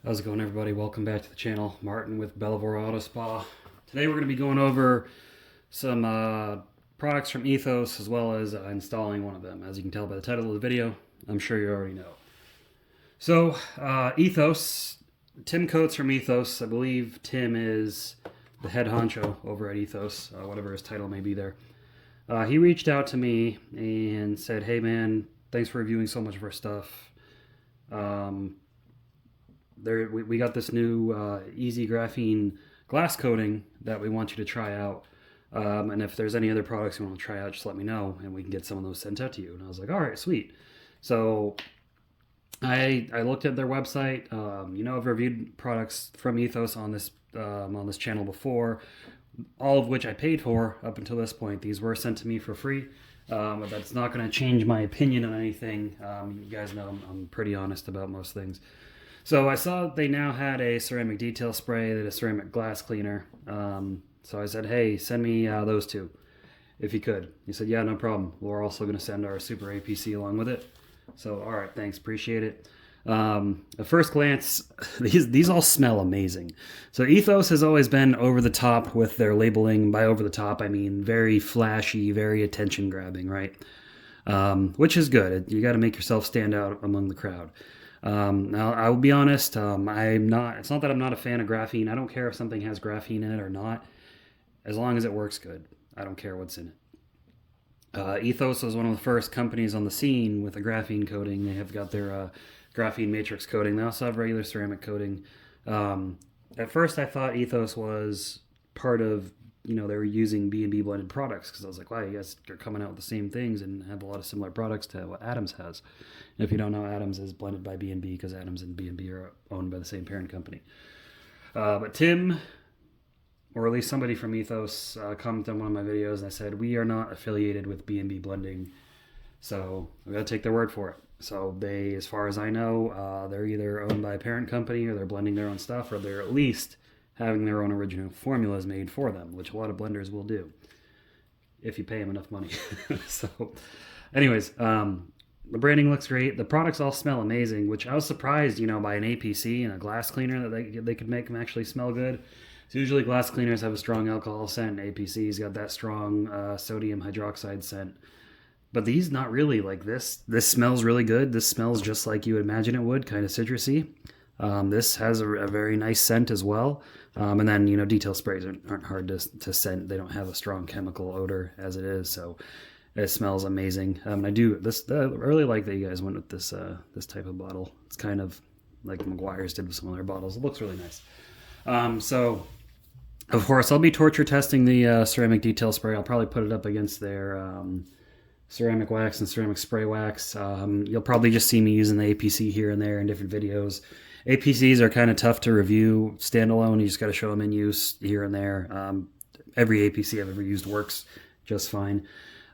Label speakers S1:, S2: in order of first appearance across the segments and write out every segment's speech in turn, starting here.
S1: How's it going, everybody? Welcome back to the channel. Martin with Belvoir Auto Spa. Today we're going to be going over some products from Ethos as well as installing one of them. As you can tell by the title of the video, I'm sure you already know. So Ethos, Tim Coates from Ethos. I believe Tim is the head honcho over at Ethos, whatever his title may be there. He reached out to me and said, "Hey man, thanks for reviewing so much of our stuff. We got this new EZ Graphene glass coating that we want you to try out. And if there's any other products you want to try out, just let me know and we can get some of those sent out to you." And I was like, all right, sweet. So I looked at their website. I've reviewed products from Ethos on this channel before, all of which I paid for up until this point. These were sent to me for free. But that's not going to change my opinion on anything. You guys know I'm pretty honest about most things. So I saw they now had a ceramic detail spray, a ceramic glass cleaner. So I said, hey, send me those two, if you could. He said, yeah, no problem. We're also going to send our Super APC along with it. So, all right, thanks, appreciate it. At first glance, these all smell amazing. So Ethos has always been over the top with their labeling. By over the top, I mean very flashy, very attention grabbing, right? Which is good. You got to make yourself stand out among the crowd. Now, I will be honest, it's not that I'm not a fan of graphene. I don't care if something has graphene in it or not, as long as it works good. I don't care what's in it. Ethos was one of the first companies on the scene with a graphene coating. They have got their graphene matrix coating. They also have regular ceramic coating. At first, I thought Ethos was part of, they were using B&B blended products, because I was like, wow, you guys are coming out with the same things and have a lot of similar products to what Adams has. And if you don't know, Adams is blended by B&B because Adams and B&B are owned by the same parent company. But Tim, or at least somebody from Ethos, commented on one of my videos, and I said, we are not affiliated with B&B blending, so we got to take their word for it. So they, as far as I know, they're either owned by a parent company, or they're blending their own stuff, or they're at least having their own original formulas made for them, which a lot of blenders will do if you pay them enough money. So anyways, the branding looks great. The products all smell amazing, which I was surprised, by an APC and a glass cleaner that they could make them actually smell good. So usually glass cleaners have a strong alcohol scent, and APC's got that strong sodium hydroxide scent. But these, not really. Like this smells really good. This smells just like you would imagine it would, kind of citrusy. This has a very nice scent as well. And then, detail sprays aren't hard to scent. They don't have a strong chemical odor as it is. So it smells amazing. I really like that you guys went with this type of bottle. It's kind of like McGuire's did with some of their bottles. It looks really nice. So of course I'll be torture testing the ceramic detail spray. I'll probably put it up against their ceramic wax and ceramic spray wax. You'll probably just see me using the APC here and there in different videos. APCs are kind of tough to review standalone. You just got to show them in use here and there. Every APC I've ever used works just fine.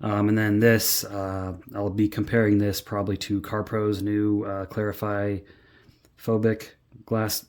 S1: And then this, I'll be comparing this probably to CarPro's new Clarify Phobic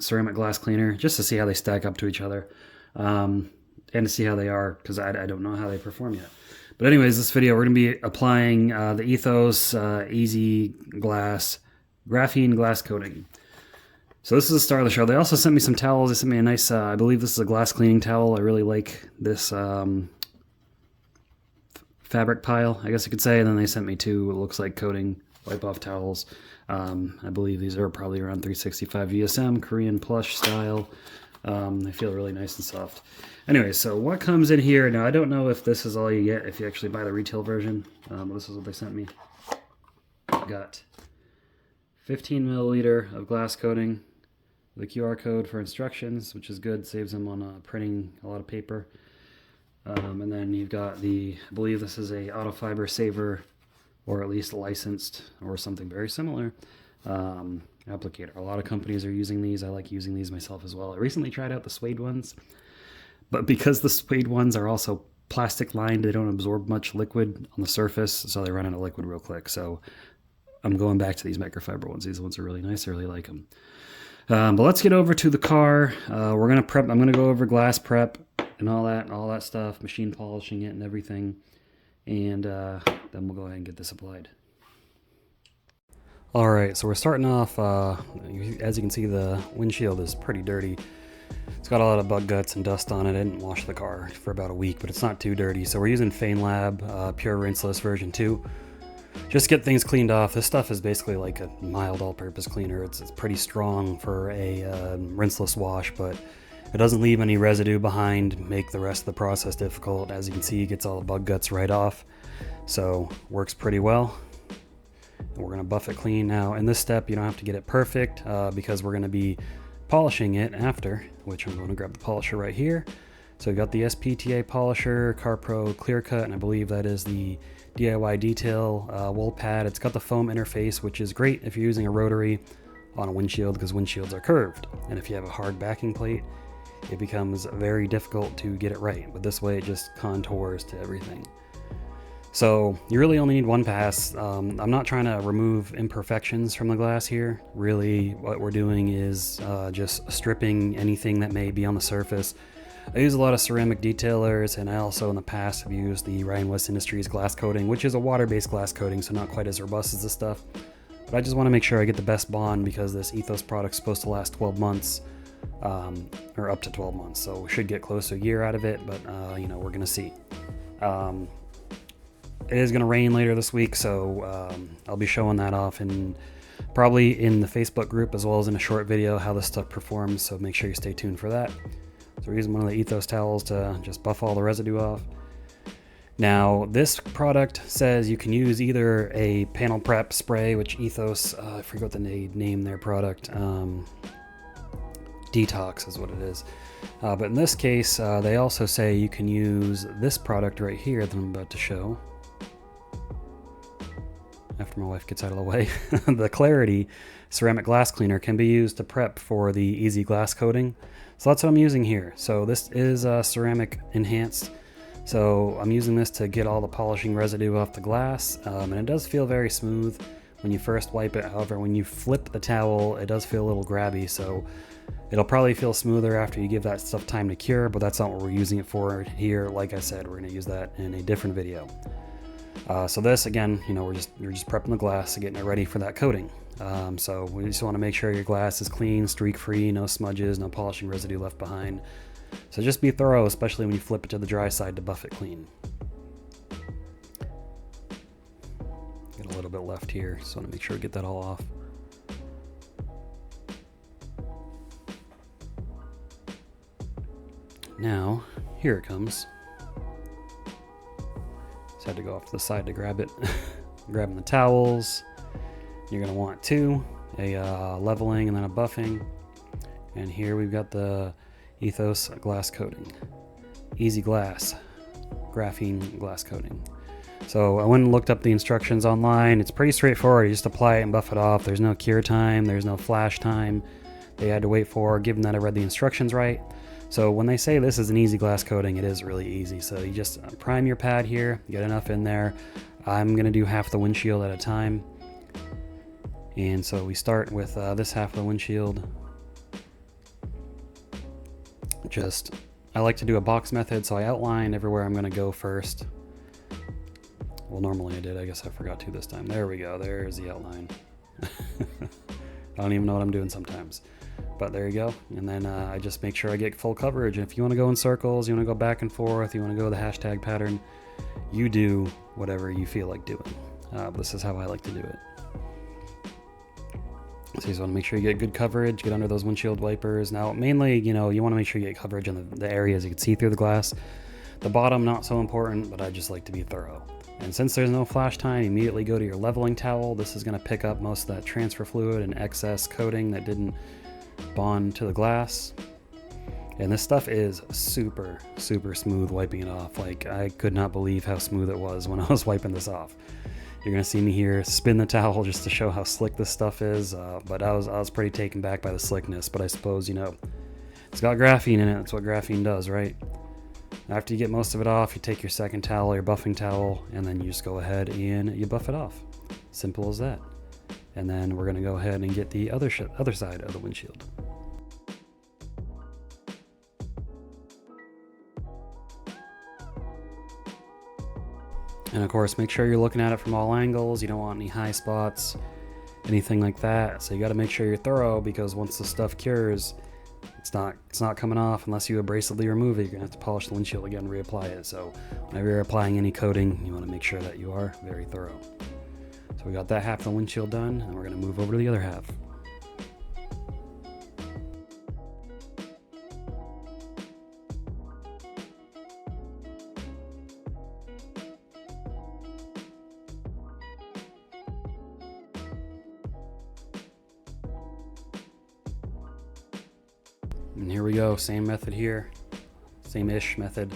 S1: ceramic glass cleaner, just to see how they stack up to each other, and to see how they are, because I don't know how they perform yet. But anyways, this video, we're going to be applying the Ethos EZ Glass Graphene glass coating. So this is the start of the show. They also sent me some towels. They sent me a nice, I believe this is a glass cleaning towel. I really like this fabric pile, I guess you could say. And then they sent me two, it looks like, coating wipe-off towels. I believe these are probably around 365 VSM, Korean plush style. They feel really nice and soft. Anyway, so what comes in here? Now, I don't know if this is all you get if you actually buy the retail version. This is what they sent me. Got 15 milliliter of glass coating, the QR code for instructions, which is good, saves them on printing a lot of paper. And then you've got I believe this is a auto fiber saver, or at least licensed, or something very similar, applicator. A lot of companies are using these. I like using these myself as well. I recently tried out the suede ones, but because the suede ones are also plastic lined, they don't absorb much liquid on the surface, so they run out of liquid real quick. So I'm going back to these microfiber ones. These ones are really nice. I really like them. But let's get over to the car. We're gonna prep. I'm gonna go over glass prep and all that stuff, machine polishing it and everything, and then we'll go ahead and get this applied. All right, so we're starting off, as you can see, the windshield is pretty dirty. It's got a lot of bug guts and dust on it. I didn't wash the car for about a week, but it's not too dirty. So we're using FaneLab Pure Rinseless version 2. Just get things cleaned off. This stuff is basically like a mild all-purpose cleaner. It's pretty strong for a rinseless wash, but it doesn't leave any residue behind, make the rest of the process difficult. As you can see, it gets all the bug guts right off. So works pretty well. And we're going to buff it clean. Now in this step you don't have to get it perfect because we're going to be polishing it after, which I'm going to grab the polisher right here. So we got the SPTA polisher, CarPro Clear Cut, and I believe that is the DIY Detail wool pad. It's got the foam interface, which is great if you're using a rotary on a windshield because windshields are curved, and if you have a hard backing plate it becomes very difficult to get it right, but this way it just contours to everything. So you really only need one pass. I'm not trying to remove imperfections from the glass here. Really what we're doing is just stripping anything that may be on the surface. I use a lot of ceramic detailers, and I also in the past have used the Ryan West Industries glass coating, which is a water-based glass coating, so not quite as robust as this stuff. But I just want to make sure I get the best bond because this Ethos product's supposed to last 12 months, or up to 12 months, so we should get close to a year out of it, but you know, we're gonna see. It is going to rain later this week, so I'll be showing that off probably in the Facebook group as well as in a short video how this stuff performs, so make sure you stay tuned for that. So we're using one of the Ethos towels to just buff all the residue off. Now this product says you can use either a panel prep spray, which Ethos, I forgot the name their product, Detox is what it is. But in this case, they also say you can use this product right here that I'm about to show. After my wife gets out of the way, the Clarity ceramic glass cleaner can be used to prep for the EZ Glass coating. So that's what I'm using here. So this is ceramic enhanced. So I'm using this to get all the polishing residue off the glass, and it does feel very smooth when you first wipe it. However, when you flip the towel, it does feel a little grabby. So it'll probably feel smoother after you give that stuff time to cure, but that's not what we're using it for here. Like I said, we're going to use that in a different video. So this, again, you know, we're just prepping the glass and getting it ready for that coating. So we just want to make sure your glass is clean, streak-free, no smudges, no polishing residue left behind. So just be thorough, especially when you flip it to the dry side to buff it clean. Got a little bit left here, just want to make sure we get that all off. Now, here it comes. Had to go off to the side to grab it. Grabbing the towels. You're going to want two, a leveling and then a buffing. And here we've got the Ethos glass coating. EZ Glass Graphene glass coating. So I went and looked up the instructions online. It's pretty straightforward. You just apply it and buff it off. There's no cure time. There's no flash time they had to wait for, given that I read the instructions right. So when they say this is an EZ Glass coating, it is really easy. So you just prime your pad here, get enough in there. I'm going to do half the windshield at a time. And so we start with this half of the windshield. I like to do a box method, so I outline everywhere I'm going to go first. Well, normally I did. I guess I forgot to this time. There we go. There's the outline. I don't even know what I'm doing sometimes. But there you go. And then I just make sure I get full coverage. And if you want to go in circles, you want to go back and forth, you want to go the hashtag pattern, you do whatever you feel like doing. This is how I like to do it. So you just want to make sure you get good coverage, get under those windshield wipers. Now, mainly, you know, you want to make sure you get coverage on the areas you can see through the glass. The bottom, not so important, but I just like to be thorough. And since there's no flash time, immediately go to your leveling towel. This is going to pick up most of that transfer fluid and excess coating that didn't bond to the glass. And this stuff is super, super smooth wiping it off. Like, I could not believe how smooth it was when I was wiping this off. You're gonna see me here spin the towel just to show how slick this stuff is, but I was pretty taken back by the slickness. But I suppose, you know, it's got graphene in it. That's what graphene does, right? After you get most of it off, you take your second towel, your buffing towel, and then you just go ahead and you buff it off. Simple as that. And then we're gonna go ahead and get the other side of the windshield. And of course, make sure you're looking at it from all angles. You don't want any high spots. anything like that. So you got to make sure you're thorough, because once the stuff cures, it's not coming off unless you abrasively remove it. You're gonna have to polish the windshield again and reapply it. So whenever you're applying any coating, you want to make sure that you are very thorough. So we got that half of the windshield done, and we're gonna move over to the other half. And here we go, same method here, same-ish method.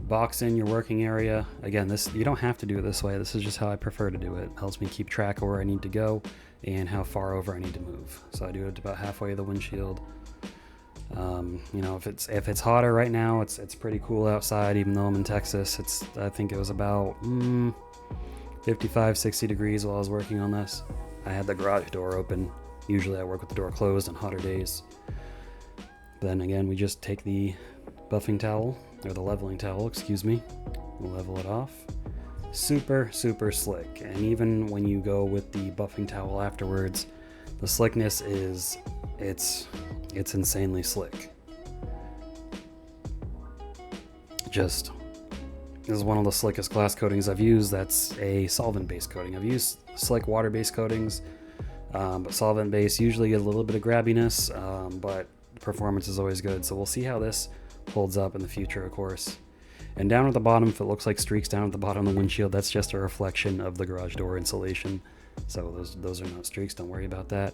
S1: Box in your working area. Again, this, you don't have to do it this way. This is just how I prefer to do it. It helps me keep track of where I need to go and how far over I need to move. So I do it about halfway of the windshield. You know, if it's hotter right now, it's pretty cool outside. Even though I'm in Texas, I think it was about 55, 60 degrees while I was working on this. I had the garage door open. Usually I work with the door closed on hotter days. Then again, we just take the buffing towel, or the leveling towel, excuse me, we'll level it off. Super, super slick. And even when you go with the buffing towel afterwards, the slickness is, it's insanely slick. Just, this is one of the slickest glass coatings I've used that's a solvent-based coating. I've used slick water-based coatings, but solvent-based usually get a little bit of grabbiness, but performance is always good. So we'll see how this holds up in the future, of course. And down at the bottom, if it looks like streaks down at the bottom of the windshield, that's just a reflection of the garage door insulation. So those are not streaks, don't worry about that.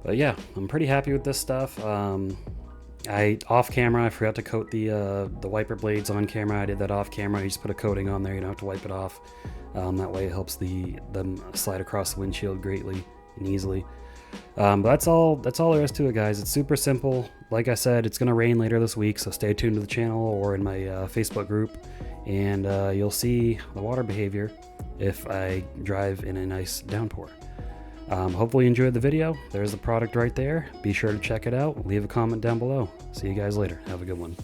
S1: But yeah, I'm pretty happy with this stuff. Off camera, I forgot to coat the wiper blades. On camera, I did that off camera. You just put a coating on there, you don't have to wipe it off. That way it helps them slide across the windshield greatly and easily. But that's all there is to it, guys. It's super simple. Like I said, it's gonna rain later this week, so stay tuned to the channel or in my Facebook group, and you'll see the water behavior if I drive in a nice downpour. Hopefully you enjoyed the video. There's the product right there. Be sure to check it out. Leave a comment down below. See you guys later. Have a good one.